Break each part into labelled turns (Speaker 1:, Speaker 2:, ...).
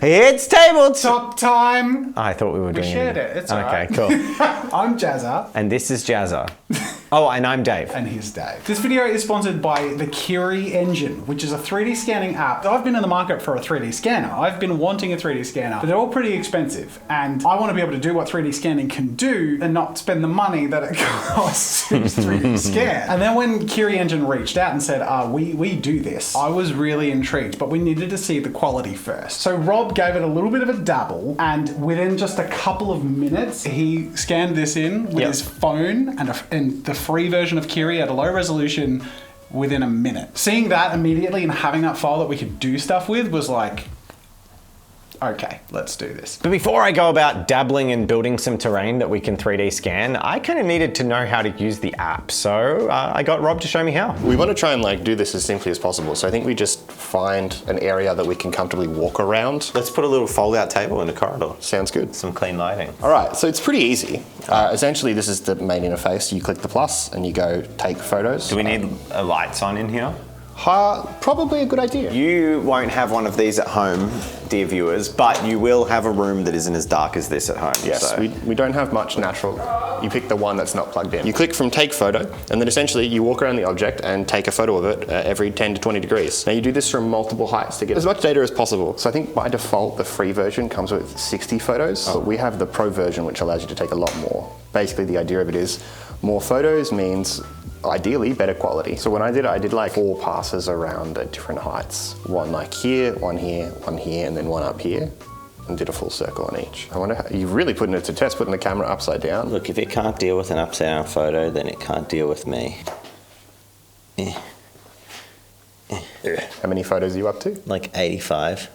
Speaker 1: It's Tabletop!
Speaker 2: Top time!
Speaker 1: I thought we were doing it.
Speaker 2: We shared it, it's
Speaker 1: okay,
Speaker 2: alright.
Speaker 1: cool.
Speaker 2: I'm Jazza.
Speaker 1: And this is Jazza. Oh, and I'm Dave.
Speaker 2: And here's Dave. This video is sponsored by the Kiri Engine, which is a 3D scanning app. I've been in the market for a 3D scanner. I've been wanting a 3D scanner, but they're all pretty expensive. And I want to be able to do what 3D scanning can do and not spend the money that it costs to 3D scan. And then when Kiri Engine reached out and said, we do this, I was really intrigued, but we needed to see the quality first. So Rob gave it a little bit of a dabble, and within just a couple of minutes, he scanned this in with his phone and the free version of Kiri at a low resolution within a minute. Seeing that immediately and having that file that we could do stuff with was like, okay, let's do this.
Speaker 1: But before I go about dabbling and building some terrain that we can 3D scan, I kind of needed to know how to use the app. So I got Rob to show me how.
Speaker 3: We want to try and do this as simply as possible. So I think we just find an area that we can comfortably walk around.
Speaker 4: Let's put a little fold-out table in the corridor.
Speaker 3: Sounds good.
Speaker 4: Some clean lighting.
Speaker 3: All right, so it's pretty easy. Essentially, this is the main interface. You click the plus and you go take photos.
Speaker 4: Do we need lights on in here?
Speaker 3: Probably a good idea.
Speaker 4: You won't have one of these at home, dear viewers, but you will have a room that isn't as dark as this at home.
Speaker 3: Yes, so. we don't have much natural. You pick the one that's not plugged in. You click from take photo, and then essentially you walk around the object and take a photo of it every 10 to 20 degrees. Now you do this from multiple heights to get as much data as possible. So I think by default, the free version comes with 60 photos, but we have the pro version, which allows you to take a lot more. Basically, the idea of it is more photos means ideally better quality. So when I did like 4 passes around at different heights. One like here, one here, and then one up here, and did a full circle on each. I wonder how, you're really putting it to test, putting the camera upside down.
Speaker 4: Look, if it can't deal with an upside down photo, then it can't deal with me.
Speaker 3: How many photos are you up to?
Speaker 4: Like 85.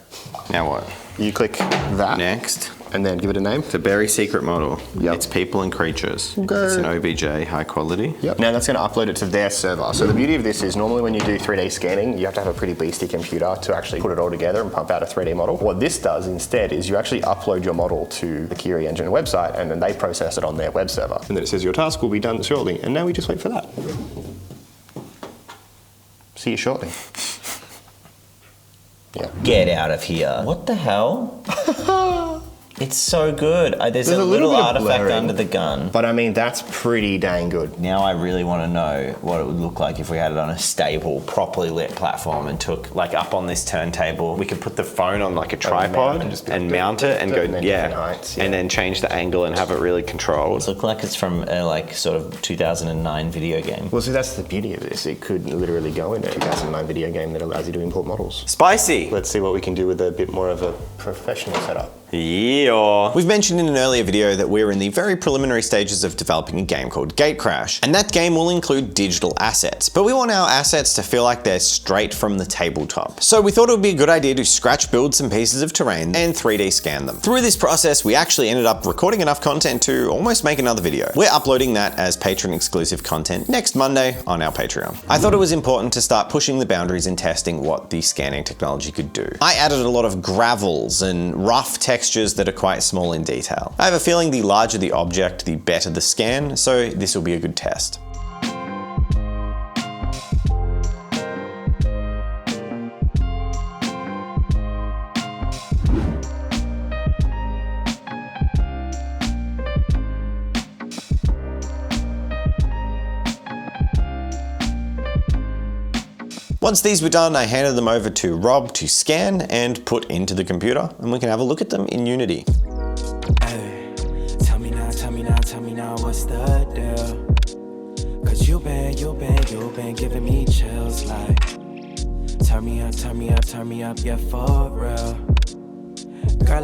Speaker 4: Now what?
Speaker 3: You click that.
Speaker 4: Next.
Speaker 3: And then give it a name.
Speaker 4: It's a very secret model.
Speaker 3: Yep.
Speaker 4: It's people and creatures.
Speaker 3: Okay.
Speaker 4: It's an OBJ, high quality.
Speaker 3: Yep. Now that's going to upload it to their server. So the beauty of this is normally when you do 3D scanning, you have to have a pretty beastie computer to actually put it all together and pump out a 3D model. What this does instead is you actually upload your model to the Kiri Engine website, and then they process it on their web server. And then it says your task will be done shortly. And now we just wait for that. See you shortly. Yeah.
Speaker 4: Get out of here. What the hell? It's so good. There's a little
Speaker 3: bit of
Speaker 4: artifact
Speaker 3: blurring,
Speaker 4: under the gun.
Speaker 3: But I mean, that's pretty dang good.
Speaker 4: Now I really want to know what it would look like if we had it on a stable, properly lit platform and took like up on this turntable. We could put the phone on like a tripod and mount it and go,
Speaker 3: heights,
Speaker 4: and then change the angle and have it really controlled. It looks like it's from a like sort of 2009 video game.
Speaker 3: Well, so that's the beauty of this. It could literally go in a 2009 video game that allows you to import models.
Speaker 4: Spicy!
Speaker 3: Let's see what we can do with a bit more of a professional setup.
Speaker 4: Yeah. We've mentioned in an earlier video that we're in the very preliminary stages of developing a game called Gatecrash, and that game will include digital assets, but we want our assets to feel like they're straight from the tabletop. So we thought it would be a good idea to scratch build some pieces of terrain and 3D scan them. Through this process, we actually ended up recording enough content to almost make another video. We're uploading that as patron exclusive content next Monday on our Patreon. I thought it was important to start pushing the boundaries and testing what the scanning technology could do. I added a lot of gravels and rough textures that are quite small in detail. I have a feeling the larger the object, the better the scan, so this will be a good test. Once these were done, I handed them over to Rob to scan and put into the computer, and we can have a look at them in Unity.
Speaker 5: Hey, tell me now, what's the deal? Cause you been giving me chills like turn me up, yeah, for real. Girl,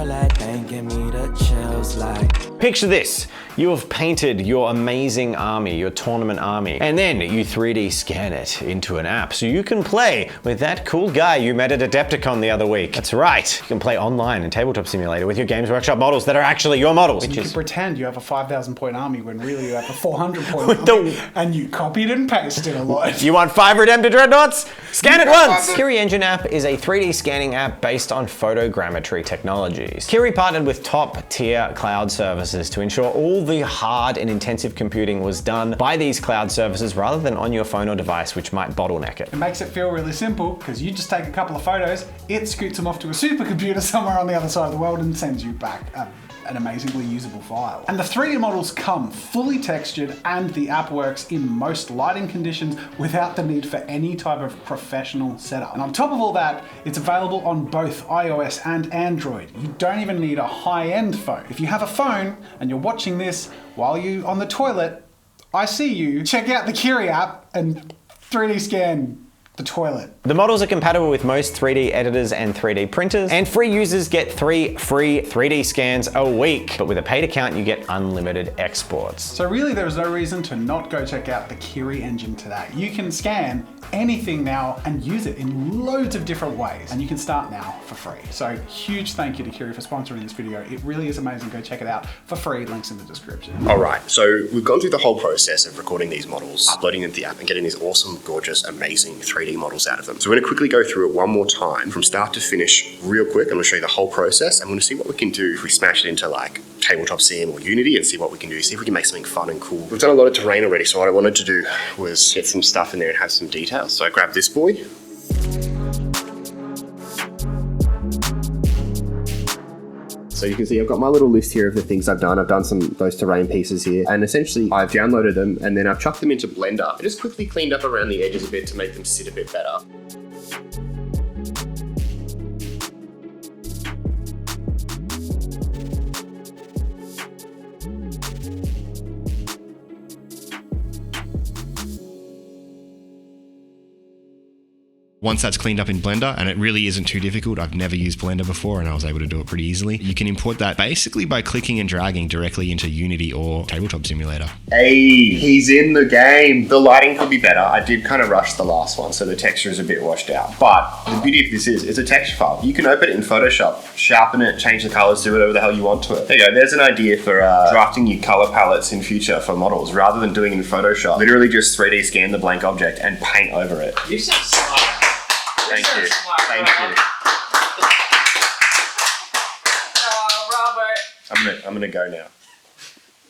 Speaker 5: that thing give me the chills like.
Speaker 1: Picture this. You have painted your amazing army, your tournament army, and then you 3D scan it into an app so you can play with that cool guy you met at Adepticon the other week. That's right. You can play online in Tabletop Simulator with your Games Workshop models that are actually your models.
Speaker 2: You can pretend you have a 5,000 point army when really you have a 400 point army, and you copied and pasted a lot.
Speaker 1: You want 5 Redemptor Dreadnoughts? Scan it once! Kiri Engine app is a 3D scanning app based on photogrammetry technology. technologies. Kiri partnered with top-tier cloud services to ensure all the hard and intensive computing was done by these cloud services rather than on your phone or device, which might bottleneck it.
Speaker 2: It makes it feel really simple because you just take a couple of photos, it scoots them off to a supercomputer somewhere on the other side of the world and sends you back an amazingly usable file. And the 3D models come fully textured, and the app works in most lighting conditions without the need for any type of professional setup. And on top of all that, it's available on both iOS and Android. You don't even need a high-end phone. If you have a phone and you're watching this while you're on the toilet, I see you. Check out the Kiri app and 3D scan the toilet.
Speaker 1: The models are compatible with most 3D editors and 3D printers, and free users get 3 free 3D scans a week. But with a paid account, you get unlimited exports.
Speaker 2: So really, there is no reason to not go check out the Kiri Engine today. You can scan anything now and use it in loads of different ways, and you can start now for free. So huge thank you to Kiri for sponsoring this video. It really is amazing. Go check it out for free. Links in the description.
Speaker 3: All right, so we've gone through the whole process of recording these models, uploading them to the app, and getting these awesome, gorgeous, amazing 3D models out of them. So we're gonna quickly go through it one more time from start to finish real quick. I'm gonna show you the whole process. I'm gonna see what we can do if we smash it into like Tabletop Sim or Unity and see what we can do, see if we can make something fun and cool. We've done a lot of terrain already, so what I wanted to do was get some stuff in there and have some details. So I grabbed this boy. So you can see I've got my little list here of the things I've done. I've done those terrain pieces here, and essentially I've downloaded them and then I've chucked them into Blender. I just quickly cleaned up around the edges a bit to make them sit a bit better. Once that's cleaned up in Blender, and it really isn't too difficult, I've never used Blender before and I was able to do it pretty easily. You can import that basically by clicking and dragging directly into Unity or Tabletop Simulator. Hey, he's in the game. The lighting could be better. I did kind of rush the last one, so the texture is a bit washed out. But the beauty of this is, it's a texture file. You can open it in Photoshop, sharpen it, change the colors, do whatever the hell you want to it. There you go. There's an idea for drafting your color palettes in future for models. Rather than doing it in Photoshop, literally just 3D scan the blank object and paint over it.
Speaker 6: You sound smart.
Speaker 3: Thank you. Thank you.
Speaker 6: Robert.
Speaker 3: I'm gonna go now.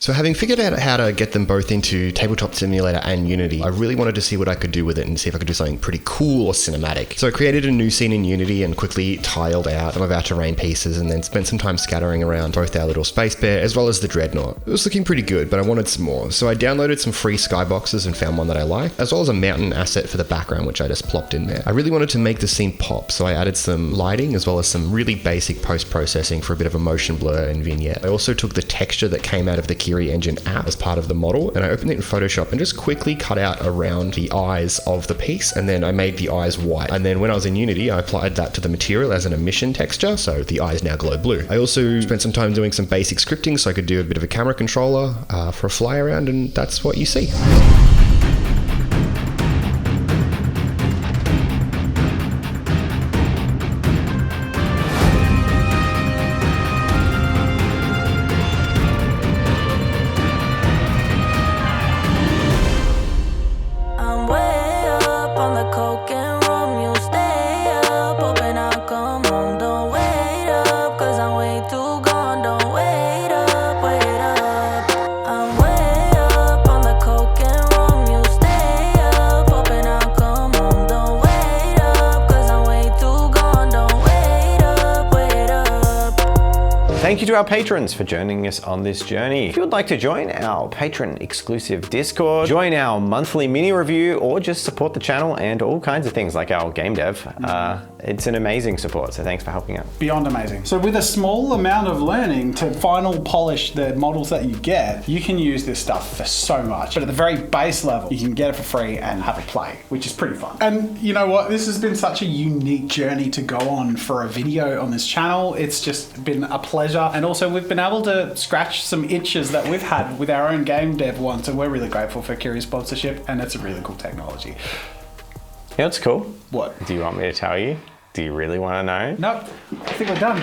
Speaker 3: So having figured out how to get them both into Tabletop Simulator and Unity, I really wanted to see what I could do with it and see if I could do something pretty cool or cinematic. So I created a new scene in Unity and quickly tiled out some of our terrain pieces and then spent some time scattering around both our little space bear as well as the dreadnought. It was looking pretty good, but I wanted some more. So I downloaded some free skyboxes and found one that I liked, as well as a mountain asset for the background, which I just plopped in there. I really wanted to make the scene pop, so I added some lighting as well as some really basic post-processing for a bit of a motion blur and vignette. I also took the texture that came out of the Kiri Engine app as part of the model, and I opened it in Photoshop and just quickly cut out around the eyes of the piece, and then I made the eyes white. And then when I was in Unity, I applied that to the material as an emission texture, so the eyes now glow blue. I also spent some time doing some basic scripting so I could do a bit of a camera controller for a fly around, and that's what you see.
Speaker 1: Thank you to our patrons for joining us on this journey. If you would like to join our patron exclusive Discord, join our monthly mini review, or just support the channel and all kinds of things like our game dev, it's an amazing support, so thanks for helping out.
Speaker 2: Beyond amazing. So with a small amount of learning to final polish the models that you get, you can use this stuff for so much. But at the very base level, you can get it for free and have a play, which is pretty fun. And you know what? This has been such a unique journey to go on for a video on this channel. It's just been a pleasure. And also we've been able to scratch some itches that we've had with our own game dev once, and we're really grateful for Kiri's sponsorship, and it's a really cool technology.
Speaker 1: You know what's cool?
Speaker 2: What?
Speaker 1: Do you want me to tell you? Do you really want to know?
Speaker 2: Nope, I think we're done.